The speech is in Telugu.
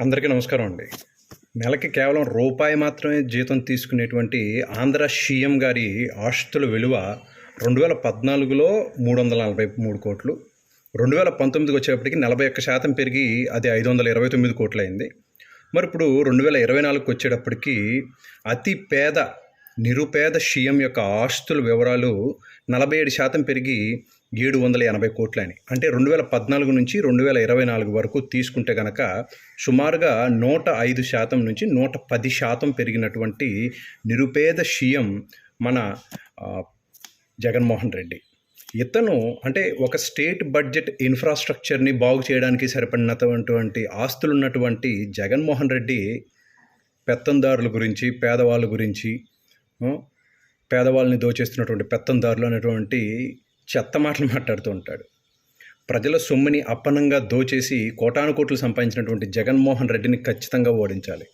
అందరికీ నమస్కారం అండి. నెలకి కేవలం రూపాయి మాత్రమే జీతం తీసుకునేటువంటి ఆంధ్ర సీఎం గారి ఆస్తుల విలువ 2014లో 343 కోట్లు, 2019కి వచ్చేటప్పటికి 41% పెరిగి అది 529 కోట్లు అయింది. మరి ఇప్పుడు 2024కి వచ్చేటప్పటికి అతి పేద నిరుపేద సీఎం యొక్క ఆస్తుల వివరాలు 47% పెరిగి 780 కోట్లని. అంటే 2014 నుంచి 2024 వరకు తీసుకుంటే కనుక సుమారుగా 105% నుంచి 110% పెరిగినటువంటి నిరుపేద సీఎం మన జగన్మోహన్ రెడ్డి. ఇతను అంటే ఒక స్టేట్ బడ్జెట్ ఇన్ఫ్రాస్ట్రక్చర్ని బాగు చేయడానికి సరిపడినటువంటి ఆస్తులు ఉన్నటువంటి జగన్మోహన్ రెడ్డి పెత్తందారుల గురించి, పేదవాళ్ళ గురించి, పేదవాళ్ళని దోచేస్తున్నటువంటి పెత్తందారులు అనేటువంటి చెత్త మాటలు మాట్లాడుతూ ఉంటాడు. ప్రజల సొమ్ముని అప్పనంగా దోచేసి కోటాను కోట్లు సంపాదించినటువంటి జగన్మోహన్ రెడ్డిని ఖచ్చితంగా ఓడించాలి.